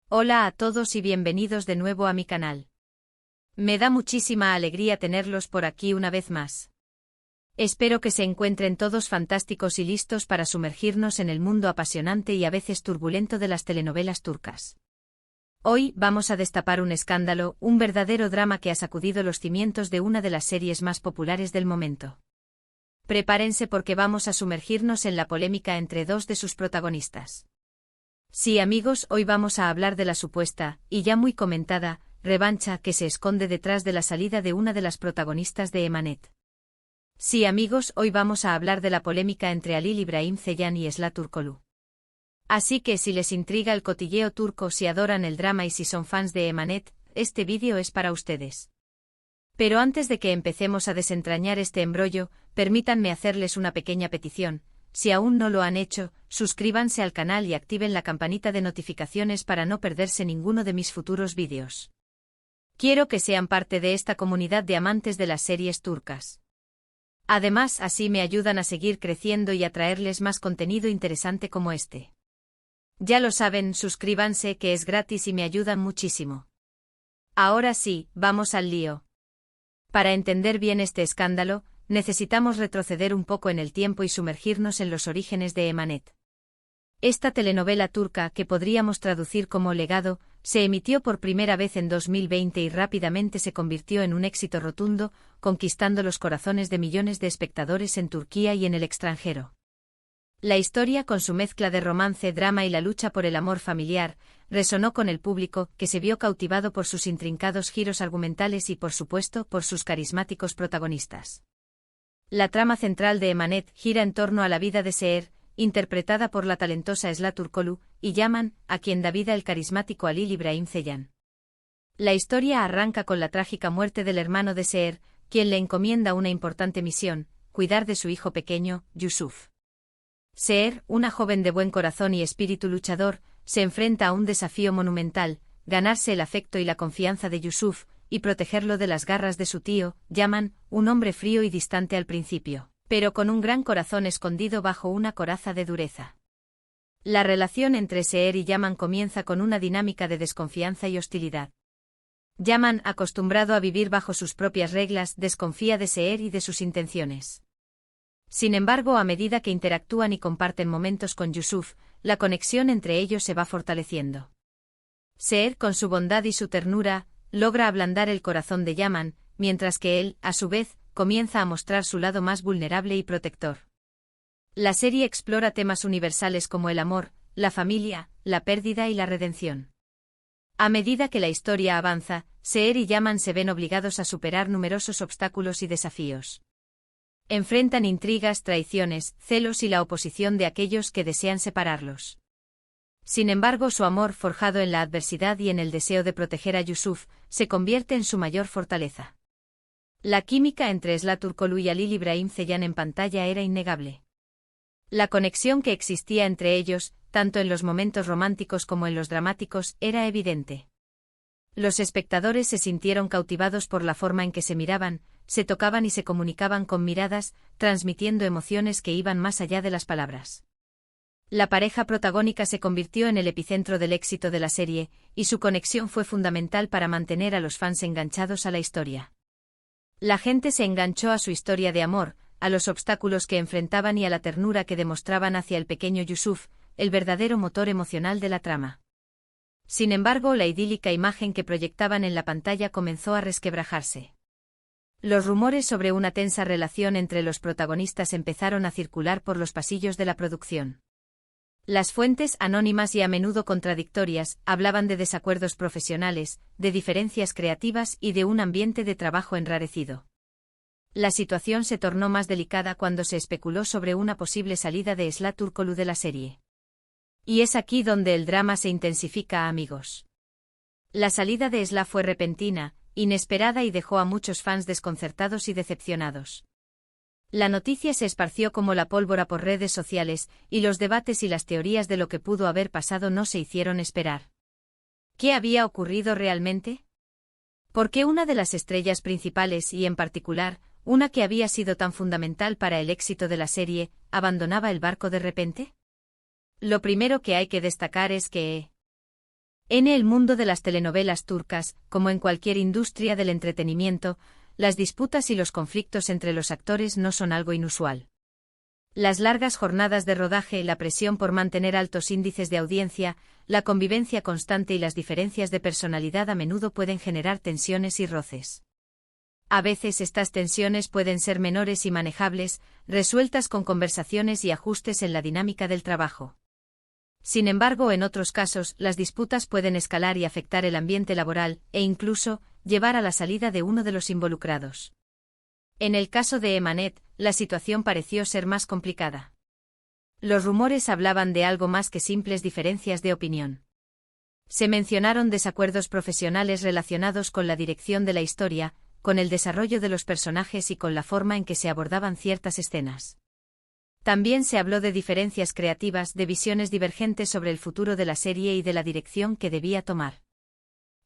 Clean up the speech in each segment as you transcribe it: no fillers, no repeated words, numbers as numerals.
Hola a todos y bienvenidos de nuevo a mi canal. Me da muchísima alegría tenerlos por aquí una vez más. Espero que se encuentren todos fantásticos y listos para sumergirnos en el mundo apasionante y a veces turbulento de las telenovelas turcas. Hoy vamos a destapar un escándalo, un verdadero drama que ha sacudido los cimientos de una de las series más populares del momento. Prepárense porque vamos a sumergirnos en la polémica entre dos de sus protagonistas. Sí, amigos, hoy vamos a hablar de la supuesta, y ya muy comentada, revancha que se esconde detrás de la salida de una de las protagonistas de Emanet. Sí, amigos, hoy vamos a hablar de la polémica entre Halil İbrahim Ceylan y Esla Turkoglu. Así que si les intriga el cotilleo turco, si adoran el drama y si son fans de Emanet, este vídeo es para ustedes. Pero antes de que empecemos a desentrañar este embrollo, permítanme hacerles una pequeña petición. Si aún no lo han hecho, suscríbanse al canal y activen la campanita de notificaciones para no perderse ninguno de mis futuros vídeos. Quiero que sean parte de esta comunidad de amantes de las series turcas. Además, así me ayudan a seguir creciendo y a traerles más contenido interesante como este. Ya lo saben, suscríbanse que es gratis y me ayudan muchísimo. Ahora sí, vamos al lío. Para entender bien este escándalo, necesitamos retroceder un poco en el tiempo y sumergirnos en los orígenes de Emanet. Esta telenovela turca, que podríamos traducir como Legado, se emitió por primera vez en 2020 y rápidamente se convirtió en un éxito rotundo, conquistando los corazones de millones de espectadores en Turquía y en el extranjero. La historia, con su mezcla de romance, drama y la lucha por el amor familiar, resonó con el público, que se vio cautivado por sus intrincados giros argumentales y, por supuesto, por sus carismáticos protagonistas. La trama central de Emanet gira en torno a la vida de Seher, interpretada por la talentosa Esla Turkoglu, y Yaman, a quien da vida el carismático Halil İbrahim Ceylan. La historia arranca con la trágica muerte del hermano de Seher, quien le encomienda una importante misión: cuidar de su hijo pequeño, Yusuf. Seher, una joven de buen corazón y espíritu luchador, se enfrenta a un desafío monumental: ganarse el afecto y la confianza de Yusuf, y protegerlo de las garras de su tío, Yaman, un hombre frío y distante al principio, pero con un gran corazón escondido bajo una coraza de dureza. La relación entre Seher y Yaman comienza con una dinámica de desconfianza y hostilidad. Yaman, acostumbrado a vivir bajo sus propias reglas, desconfía de Seher y de sus intenciones. Sin embargo, a medida que interactúan y comparten momentos con Yusuf, la conexión entre ellos se va fortaleciendo. Seher, con su bondad y su ternura, logra ablandar el corazón de Yaman, mientras que él, a su vez, comienza a mostrar su lado más vulnerable y protector. La serie explora temas universales como el amor, la familia, la pérdida y la redención. A medida que la historia avanza, Seher y Yaman se ven obligados a superar numerosos obstáculos y desafíos. Enfrentan intrigas, traiciones, celos y la oposición de aquellos que desean separarlos. Sin embargo, su amor, forjado en la adversidad y en el deseo de proteger a Yusuf, se convierte en su mayor fortaleza. La química entre Esla Turkoglu y Halil İbrahim Ceylan en pantalla era innegable. La conexión que existía entre ellos, tanto en los momentos románticos como en los dramáticos, era evidente. Los espectadores se sintieron cautivados por la forma en que se miraban, se tocaban y se comunicaban con miradas, transmitiendo emociones que iban más allá de las palabras. La pareja protagónica se convirtió en el epicentro del éxito de la serie, y su conexión fue fundamental para mantener a los fans enganchados a la historia. La gente se enganchó a su historia de amor, a los obstáculos que enfrentaban y a la ternura que demostraban hacia el pequeño Yusuf, el verdadero motor emocional de la trama. Sin embargo, la idílica imagen que proyectaban en la pantalla comenzó a resquebrajarse. Los rumores sobre una tensa relación entre los protagonistas empezaron a circular por los pasillos de la producción. Las fuentes, anónimas y a menudo contradictorias, hablaban de desacuerdos profesionales, de diferencias creativas y de un ambiente de trabajo enrarecido. La situación se tornó más delicada cuando se especuló sobre una posible salida de Esla Turkoglu de la serie. Y es aquí donde el drama se intensifica, amigos. La salida de Esla fue repentina, inesperada y dejó a muchos fans desconcertados y decepcionados. La noticia se esparció como la pólvora por redes sociales, y los debates y las teorías de lo que pudo haber pasado no se hicieron esperar. ¿Qué había ocurrido realmente? ¿Por qué una de las estrellas principales y, en particular, una que había sido tan fundamental para el éxito de la serie, abandonaba el barco de repente? Lo primero que hay que destacar es que En el mundo de las telenovelas turcas, como en cualquier industria del entretenimiento, las disputas y los conflictos entre los actores no son algo inusual. Las largas jornadas de rodaje, la presión por mantener altos índices de audiencia, la convivencia constante y las diferencias de personalidad a menudo pueden generar tensiones y roces. A veces estas tensiones pueden ser menores y manejables, resueltas con conversaciones y ajustes en la dinámica del trabajo. Sin embargo, en otros casos, las disputas pueden escalar y afectar el ambiente laboral, e incluso, llevar a la salida de uno de los involucrados. En el caso de Emanet, la situación pareció ser más complicada. Los rumores hablaban de algo más que simples diferencias de opinión. Se mencionaron desacuerdos profesionales relacionados con la dirección de la historia, con el desarrollo de los personajes y con la forma en que se abordaban ciertas escenas. También se habló de diferencias creativas, de visiones divergentes sobre el futuro de la serie y de la dirección que debía tomar.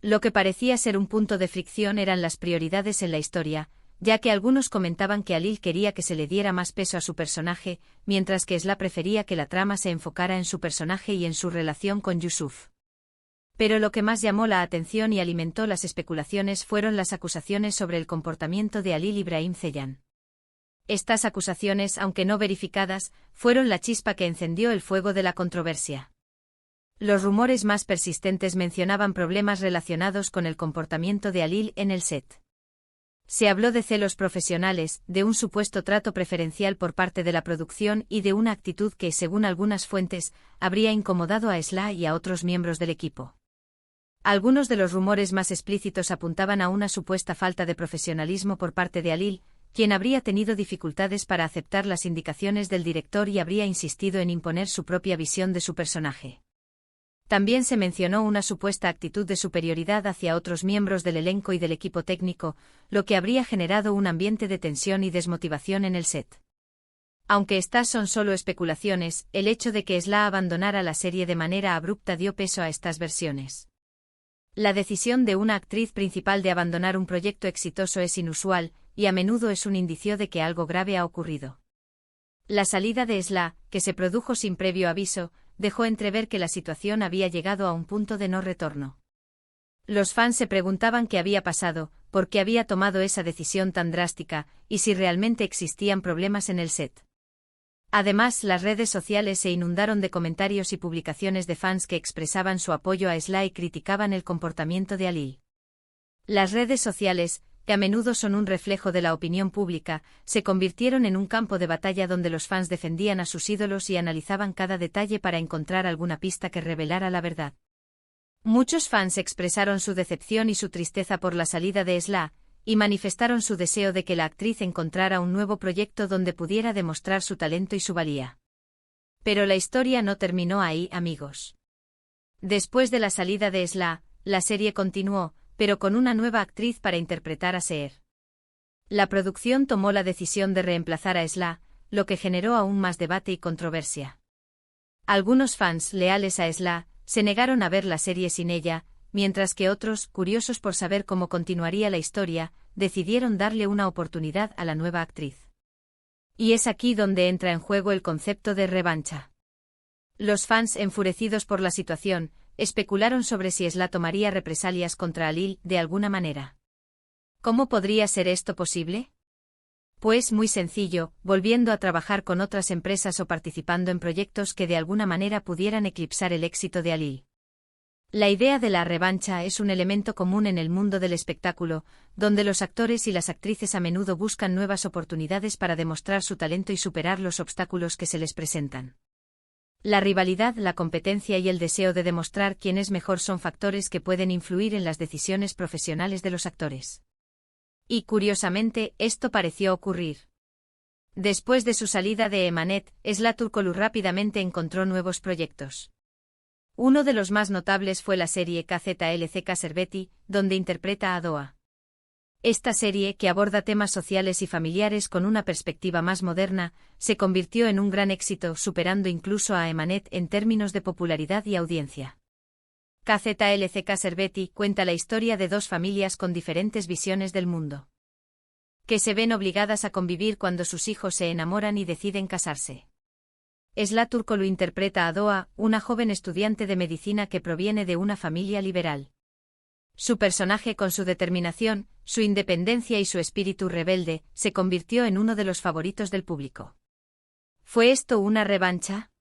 Lo que parecía ser un punto de fricción eran las prioridades en la historia, ya que algunos comentaban que Halil quería que se le diera más peso a su personaje, mientras que Esla prefería que la trama se enfocara en su personaje y en su relación con Yusuf. Pero lo que más llamó la atención y alimentó las especulaciones fueron las acusaciones sobre el comportamiento de Halil Ibrahim Ceylan. Estas acusaciones, aunque no verificadas, fueron la chispa que encendió el fuego de la controversia. Los rumores más persistentes mencionaban problemas relacionados con el comportamiento de Halil en el set. Se habló de celos profesionales, de un supuesto trato preferencial por parte de la producción y de una actitud que, según algunas fuentes, habría incomodado a Esla y a otros miembros del equipo. Algunos de los rumores más explícitos apuntaban a una supuesta falta de profesionalismo por parte de Halil, quien habría tenido dificultades para aceptar las indicaciones del director y habría insistido en imponer su propia visión de su personaje. También se mencionó una supuesta actitud de superioridad hacia otros miembros del elenco y del equipo técnico, lo que habría generado un ambiente de tensión y desmotivación en el set. Aunque estas son solo especulaciones, el hecho de que Esla abandonara la serie de manera abrupta dio peso a estas versiones. La decisión de una actriz principal de abandonar un proyecto exitoso es inusual, y a menudo es un indicio de que algo grave ha ocurrido. La salida de Esla, que se produjo sin previo aviso, dejó entrever que la situación había llegado a un punto de no retorno. Los fans se preguntaban qué había pasado, por qué había tomado esa decisión tan drástica, y si realmente existían problemas en el set. Además, las redes sociales se inundaron de comentarios y publicaciones de fans que expresaban su apoyo a Esla y criticaban el comportamiento de Halil. Las redes sociales, que a menudo son un reflejo de la opinión pública, se convirtieron en un campo de batalla donde los fans defendían a sus ídolos y analizaban cada detalle para encontrar alguna pista que revelara la verdad. Muchos fans expresaron su decepción y su tristeza por la salida de Esla, y manifestaron su deseo de que la actriz encontrara un nuevo proyecto donde pudiera demostrar su talento y su valía. Pero la historia no terminó ahí, amigos. Después de la salida de Esla, la serie continuó, pero con una nueva actriz para interpretar a Seher. La producción tomó la decisión de reemplazar a Esla, lo que generó aún más debate y controversia. Algunos fans leales a Esla se negaron a ver la serie sin ella, mientras que otros, curiosos por saber cómo continuaría la historia, decidieron darle una oportunidad a la nueva actriz. Y es aquí donde entra en juego el concepto de revancha. Los fans, enfurecidos por la situación, especularon sobre si Esla tomaría represalias contra Halil de alguna manera. ¿Cómo podría ser esto posible? Pues muy sencillo, volviendo a trabajar con otras empresas o participando en proyectos que de alguna manera pudieran eclipsar el éxito de Halil. La idea de la revancha es un elemento común en el mundo del espectáculo, donde los actores y las actrices a menudo buscan nuevas oportunidades para demostrar su talento y superar los obstáculos que se les presentan. La rivalidad, la competencia y el deseo de demostrar quién es mejor son factores que pueden influir en las decisiones profesionales de los actores. Y curiosamente, esto pareció ocurrir. Después de su salida de Emanet, Esla Turkoglu rápidamente encontró nuevos proyectos. Uno de los más notables fue la serie KZLCK Serveti, donde interpreta a Doğa. Esta serie, que aborda temas sociales y familiares con una perspectiva más moderna, se convirtió en un gran éxito, superando incluso a Emanet en términos de popularidad y audiencia. KZLCK Serveti cuenta la historia de dos familias con diferentes visiones del mundo, que se ven obligadas a convivir cuando sus hijos se enamoran y deciden casarse. Esla Turkoglu interpreta a Doğa, una joven estudiante de medicina que proviene de una familia liberal. Su personaje, con su determinación, su independencia y su espíritu rebelde, se convirtió en uno de los favoritos del público. ¿Fue esto una revancha?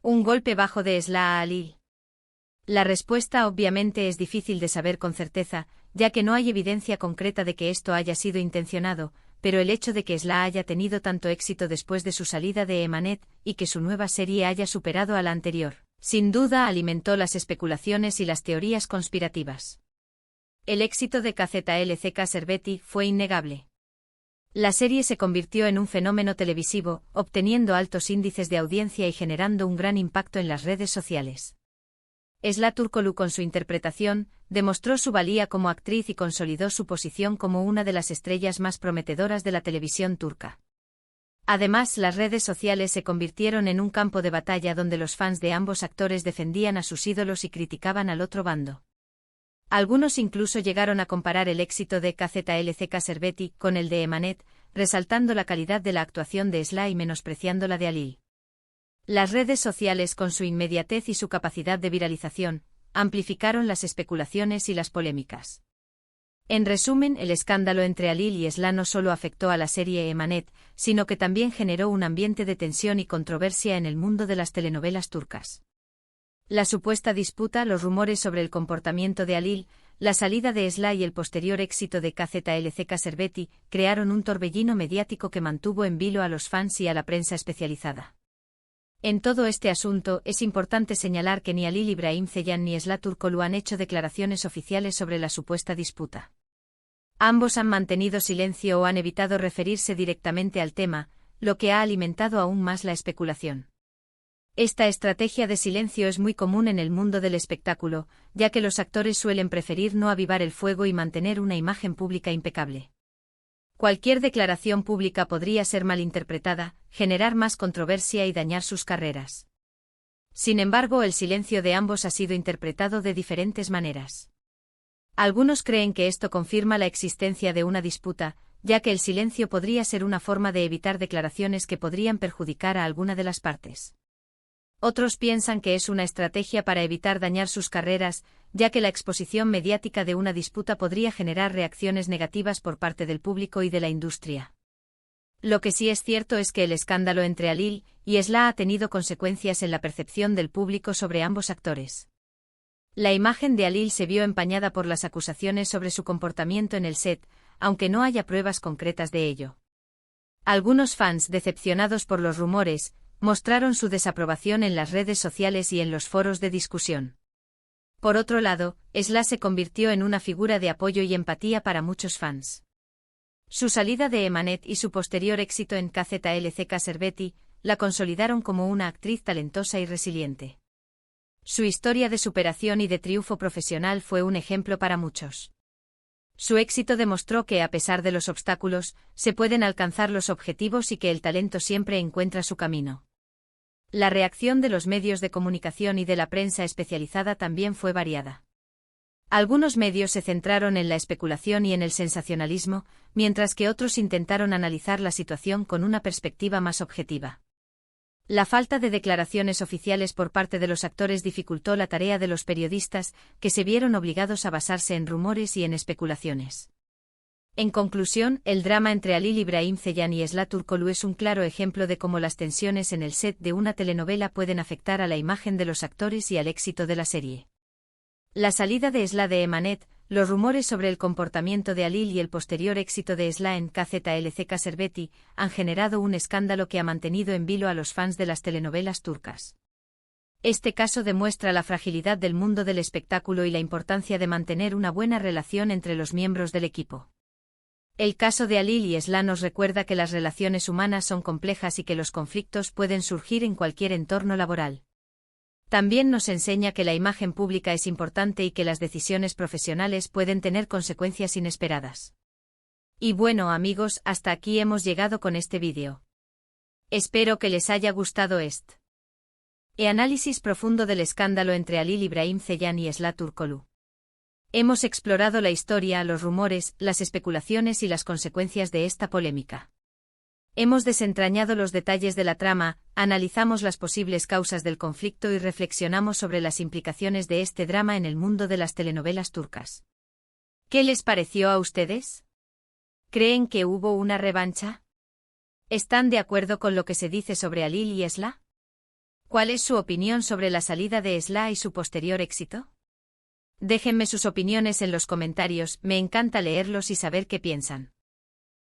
¿Un golpe bajo de Esla a Halil? La respuesta obviamente es difícil de saber con certeza, ya que no hay evidencia concreta de que esto haya sido intencionado, pero el hecho de que Esla haya tenido tanto éxito después de su salida de Emanet, y que su nueva serie haya superado a la anterior, sin duda alimentó las especulaciones y las teorías conspirativas. El éxito de KZLCK Serveti fue innegable. La serie se convirtió en un fenómeno televisivo, obteniendo altos índices de audiencia y generando un gran impacto en las redes sociales. Esla Turkoglu, con su interpretación, demostró su valía como actriz y consolidó su posición como una de las estrellas más prometedoras de la televisión turca. Además, las redes sociales se convirtieron en un campo de batalla donde los fans de ambos actores defendían a sus ídolos y criticaban al otro bando. Algunos incluso llegaron a comparar el éxito de KZLCK Serveti con el de Emanet, resaltando la calidad de la actuación de Esla y menospreciando la de Halil. Las redes sociales, con su inmediatez y su capacidad de viralización, amplificaron las especulaciones y las polémicas. En resumen, el escándalo entre Halil y Esla no solo afectó a la serie Emanet, sino que también generó un ambiente de tensión y controversia en el mundo de las telenovelas turcas. La supuesta disputa, los rumores sobre el comportamiento de Halil, la salida de Esla y el posterior éxito de KZLCK Serveti crearon un torbellino mediático que mantuvo en vilo a los fans y a la prensa especializada. En todo este asunto, es importante señalar que ni Halil Ibrahim Ceylan ni Esla Turkoglu han hecho declaraciones oficiales sobre la supuesta disputa. Ambos han mantenido silencio o han evitado referirse directamente al tema, lo que ha alimentado aún más la especulación. Esta estrategia de silencio es muy común en el mundo del espectáculo, ya que los actores suelen preferir no avivar el fuego y mantener una imagen pública impecable. Cualquier declaración pública podría ser malinterpretada, generar más controversia y dañar sus carreras. Sin embargo, el silencio de ambos ha sido interpretado de diferentes maneras. Algunos creen que esto confirma la existencia de una disputa, ya que el silencio podría ser una forma de evitar declaraciones que podrían perjudicar a alguna de las partes. Otros piensan que es una estrategia para evitar dañar sus carreras, ya que la exposición mediática de una disputa podría generar reacciones negativas por parte del público y de la industria. Lo que sí es cierto es que el escándalo entre Halil y Esla ha tenido consecuencias en la percepción del público sobre ambos actores. La imagen de Halil se vio empañada por las acusaciones sobre su comportamiento en el set, aunque no haya pruebas concretas de ello. Algunos fans, decepcionados por los rumores, mostraron su desaprobación en las redes sociales y en los foros de discusión. Por otro lado, Esla se convirtió en una figura de apoyo y empatía para muchos fans. Su salida de Emanet y su posterior éxito en KZLCK Serveti la consolidaron como una actriz talentosa y resiliente. Su historia de superación y de triunfo profesional fue un ejemplo para muchos. Su éxito demostró que, a pesar de los obstáculos, se pueden alcanzar los objetivos y que el talento siempre encuentra su camino. La reacción de los medios de comunicación y de la prensa especializada también fue variada. Algunos medios se centraron en la especulación y en el sensacionalismo, mientras que otros intentaron analizar la situación con una perspectiva más objetiva. La falta de declaraciones oficiales por parte de los actores dificultó la tarea de los periodistas, que se vieron obligados a basarse en rumores y en especulaciones. En conclusión, el drama entre Halil Ibrahim Ceylan y Esla Turkoglu es un claro ejemplo de cómo las tensiones en el set de una telenovela pueden afectar a la imagen de los actores y al éxito de la serie. La salida de Esla de Emanet, los rumores sobre el comportamiento de Halil y el posterior éxito de Esla en KZLCK Serveti han generado un escándalo que ha mantenido en vilo a los fans de las telenovelas turcas. Este caso demuestra la fragilidad del mundo del espectáculo y la importancia de mantener una buena relación entre los miembros del equipo. El caso de Halil y Esla nos recuerda que las relaciones humanas son complejas y que los conflictos pueden surgir en cualquier entorno laboral. También nos enseña que la imagen pública es importante y que las decisiones profesionales pueden tener consecuencias inesperadas. Y bueno, amigos, hasta aquí hemos llegado con este vídeo. Espero que les haya gustado este análisis profundo del escándalo entre Halil Ibrahim Ceylan y Esla Turkoglu. Hemos explorado la historia, los rumores, las especulaciones y las consecuencias de esta polémica. Hemos desentrañado los detalles de la trama, analizamos las posibles causas del conflicto y reflexionamos sobre las implicaciones de este drama en el mundo de las telenovelas turcas. ¿Qué les pareció a ustedes? ¿Creen que hubo una revancha? ¿Están de acuerdo con lo que se dice sobre Halil y Esla? ¿Cuál es su opinión sobre la salida de Esla y su posterior éxito? Déjenme sus opiniones en los comentarios, me encanta leerlos y saber qué piensan.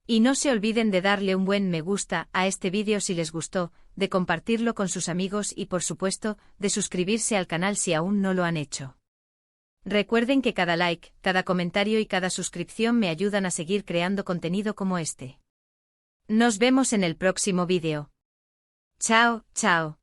Y no se olviden de darle un buen me gusta a este vídeo si les gustó, de compartirlo con sus amigos y por supuesto, de suscribirse al canal si aún no lo han hecho. Recuerden que cada like, cada comentario y cada suscripción me ayudan a seguir creando contenido como este. Nos vemos en el próximo vídeo. Chao, chao.